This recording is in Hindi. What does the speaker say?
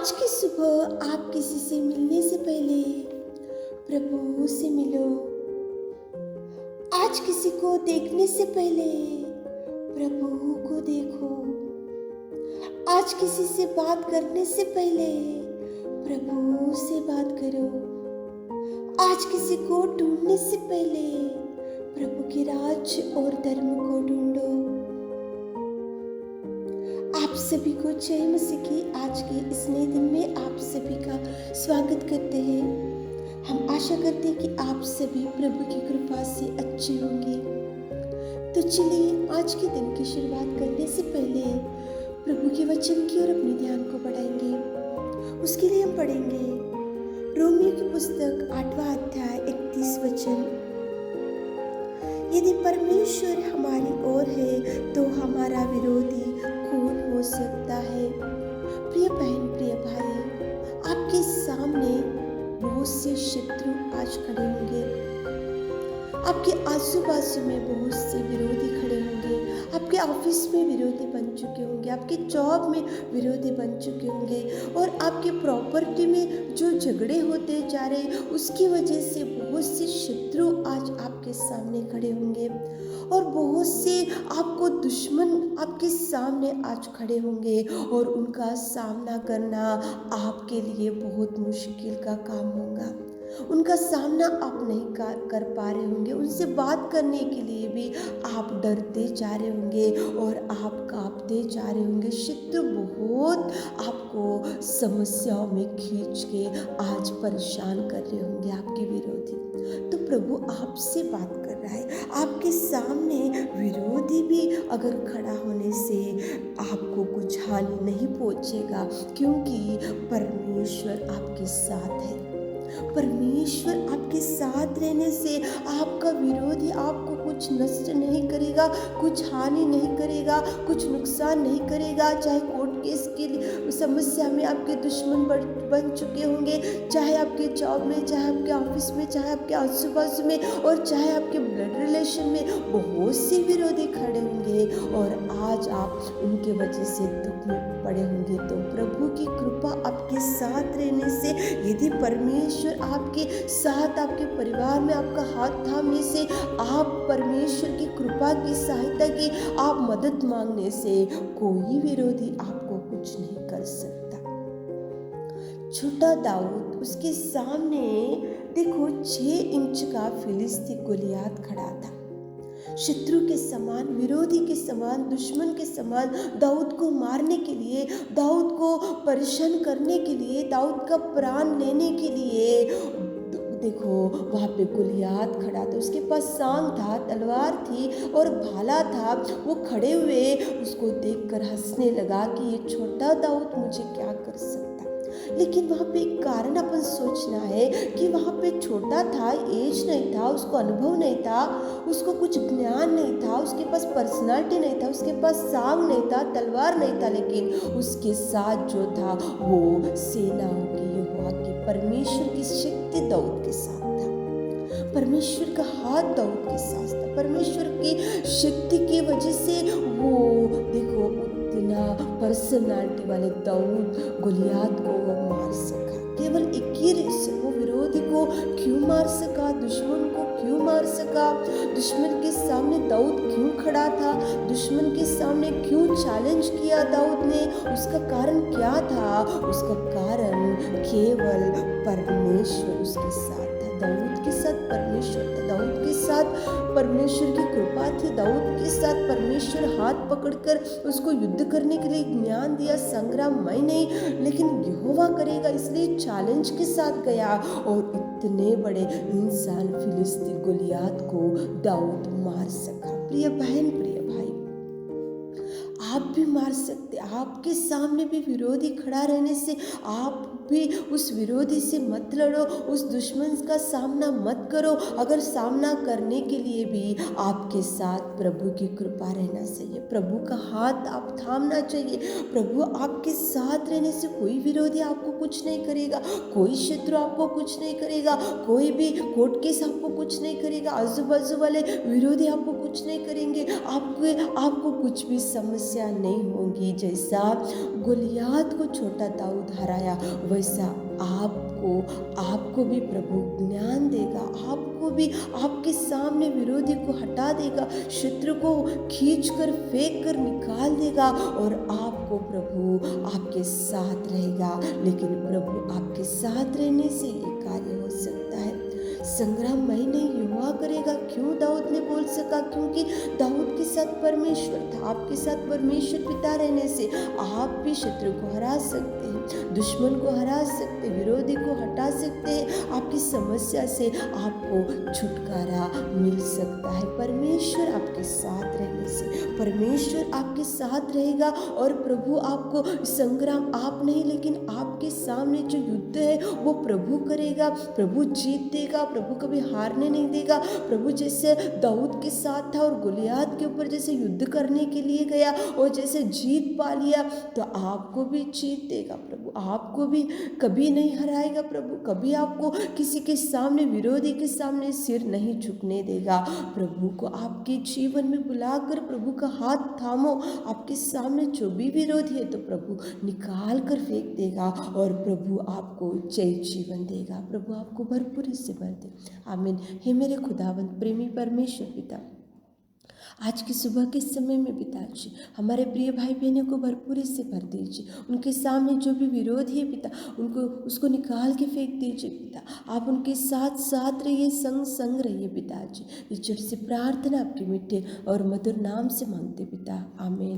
आज की सुबह आप किसी से मिलने से पहले प्रभु से मिलो। आज किसी को देखने से पहले प्रभु को देखो। आज किसी से बात करने से पहले प्रभु से बात करो। आज किसी को ढूंढने से पहले प्रभु के राज और धर्म को ढूंढो। आप सभी को जय मसीह की आज के इस नए दिन में आप सभी का स्वागत करते हैं। हम आशा करते हैं कि आप सभी प्रभु की कृपा से अच्छे होंगे। तो चलिए आज के दिन की शुरुआत करने से पहले प्रभु के वचन की ओर अपने ध्यान को बढ़ाएंगे। उसके लिए हम पढ़ेंगे रोमियो की पुस्तक 8वां अध्याय 31 वचन। यदि परमेश्वर हमारी ओर है तो हमारा विरोधी कौन हो सकता है। प्रिय बहन, प्रिय भाई, आपके सामने बहुत से शत्रु आज खड़े होंगे। आपके आजू बाजू में बहुत से विरोधी खड़े होंगे। आपके ऑफिस में विरोधी बन चुके होंगे, आपके जॉब में विरोधी बन चुके होंगे और आपके प्रॉपर्टी में जो झगड़े होते जा रहे उसकी वजह से बहुत से शत्रु आज आपके सामने खड़े होंगे और बहुत से आपको दुश्मन आपके सामने आज खड़े होंगे और उनका सामना करना आपके लिए बहुत मुश्किल का काम होगा। उनका सामना आप नहीं कर पा रहे होंगे। उनसे बात करने के लिए भी आप डरते जा रहे होंगे और आप कांपते जा रहे होंगे। शत्रु बहुत आपको समस्याओं में खींच के आज परेशान कर रहे होंगे, आपके विरोधी। तो प्रभु आपसे बात कर रहा है। आपके सामने विरोधी भी अगर खड़ा होने से आपको कुछ हानि नहीं पहुंचेगा, क्योंकि परमेश्वर आपके साथ है। परमेश्वर आपके साथ रहने से आपका विरोधी आपको कुछ नष्ट नहीं करेगा, कुछ हानि नहीं करेगा, कुछ नुकसान नहीं करेगा। चाहे कोर्ट केस की समस्या में आपके दुश्मन बन चुके होंगे, चाहे आपके जॉब में, चाहे आपके ऑफिस में, चाहे आपके आजू बाजू में और चाहे आपके ब्लड रिलेशन में बहुत से विरोधी खड़े होंगे और आज आप उनके वजह से दुख में पड़े होंगे। तो प्रभु की कृपा आपके साथ रहने से, यदि परमेश्वर आपके साथ, आपके परिवार में आपका हाथ थामने से, आप परमेश्वर की कृपा की सहायता की आप मदद मांगने से कोई विरोधी आपको कुछ नहीं कर सकता। छोटा दाऊद, उसके सामने देखो 6 इंच का फिलिस्ती गोलियात खड़ा था। शत्रु के समान, विरोधी के समान, दुश्मन के समान दाऊद को मारने के लिए, दाऊद को परेशान करने के लिए, दाऊद का प्राण लेने के लिए देखो वहाँ पे गोलियात खड़ा था। उसके पास सांग था, तलवार थी और भाला था। वो खड़े हुए उसको देखकर हंसने लगा कि ये छोटा दाऊद मुझे क्या कर सकता। लेकिन वहाँ पे एक कारण अपन सोचना है कि वहाँ पे छोटा था, एज नहीं था, उसको अनुभव नहीं था, उसको कुछ ज्ञान नहीं था, उसके पास पर्सनालिटी नहीं था, उसके पास सांग नहीं था, तलवार नहीं था, लेकिन उसके साथ जो था वो सेनाओं की यहोवा की परमेश्वर की शक्ति दाऊद के साथ था। परमेश्वर का हाथ दाऊद के साथ था। परमेश्वर की शक्ति की वजह से वो देखो इतना पर्सनालिटी वाले दाऊद गोलियात को वो मार सका। केवल एक ही से वो विरोधी को क्यों मार सका, दुश्मन को क्यों मार सका, दुश्मन के सामने दाऊद क्यों खड़ा था, दुश्मन के सामने क्यों चैलेंज किया दाऊद ने, उसका कारण क्या था? उसका कारण केवल परमेश्वर उसके साथ था। दाऊद के साथ परमेश्वर था, दाऊद के साथ परमेश्वर की कृपा थी, दाऊद के साथ परमेश्वर हाथ पकड़कर उसको युद्ध करने के लिए ज्ञान दिया। संग्राम मैं नहीं लेकिन यहोवा करेगा, इसलिए चैलेंज के साथ गया और इतने बड़े इंसान फिलिस्ती गोलियात को दाऊद मार सका। प्रिय बहन, प्रिय भाई, आप भी मार सकते। आपके सामने भी विरोधी खड़ा रहने से आप भी उस विरोधी से मत लड़ो, उस दुश्मन का सामना मत करो। अगर सामना करने के लिए भी आपके साथ प्रभु की कृपा रहना चाहिए, प्रभु का हाथ आप थामना चाहिए। प्रभु आपके साथ रहने से कोई विरोधी आपको कुछ नहीं करेगा, कोई शत्रु आपको कुछ नहीं करेगा, कोई भी कोर्ट केस आपको कुछ नहीं करेगा, आजू बाजू वाले विरोधी आपको कुछ नहीं करेंगे। आपको कुछ भी समस्या समस्या नहीं होगी। जैसा गोलियात को छोटा दाऊद हराया, वैसा आपको भी प्रभु ज्ञान देगा, आपको भी आपके सामने विरोधी को हटा देगा, शत्रु को खींच कर फेंक कर निकाल देगा और आपको प्रभु आपके साथ रहेगा। लेकिन प्रभु आपके साथ रहने से ये कार्य हो सकता है। संग्राम मैं नहीं, यहोवा करेगा। क्यों दाऊद ने बोल सका? क्योंकि दाऊद के साथ परमेश्वर था। आपके साथ परमेश्वर पिता रहने से आप भी शत्रु को हरा सकते हैं, दुश्मन को हरा सकते, विरोधी को हटा सकते हैं। आपकी समस्या से आपको छुटकारा मिल सकता है परमेश्वर आपके साथ रहने से। परमेश्वर आपके साथ रहेगा और प्रभु आपको संग्राम आप नहीं, लेकिन आपके सामने जो युद्ध है वो प्रभु करेगा। प्रभु जीत देगा, प्रभु कभी हारने नहीं देगा। प्रभु जैसे दाऊद के साथ था और गोलियात के ऊपर जैसे युद्ध करने के लिए गया और जैसे जीत पा लिया, तो आपको भी जीत देगा प्रभु। आपको भी कभी नहीं हराएगा प्रभु, कभी आपको किसी के सामने, विरोधी के सामने सिर नहीं झुकने देगा। प्रभु को आपके जीवन में बुलाकर प्रभु का हाथ थामो। आपके सामने जो भी विरोधी है तो प्रभु निकाल कर फेंक देगा और प्रभु आपको जय जीवन देगा। प्रभु आपको भरपूरी से भर दे। आमीन। हे मेरे खुदावंत प्रेमी परमेश्वर पिता, आज की सुबह के समय में पिताजी हमारे प्रिय भाई बहनों को भरपूरी से भर दीजिए। उनके सामने जो भी विरोधी है पिता, उसको निकाल के फेंक दीजिए पिता। आप उनके साथ साथ रहिए, संग संग रहिए पिताजी। इस छोटी सी प्रार्थना आपके मीठे और मधुर नाम से मांगते पिता, आमीन।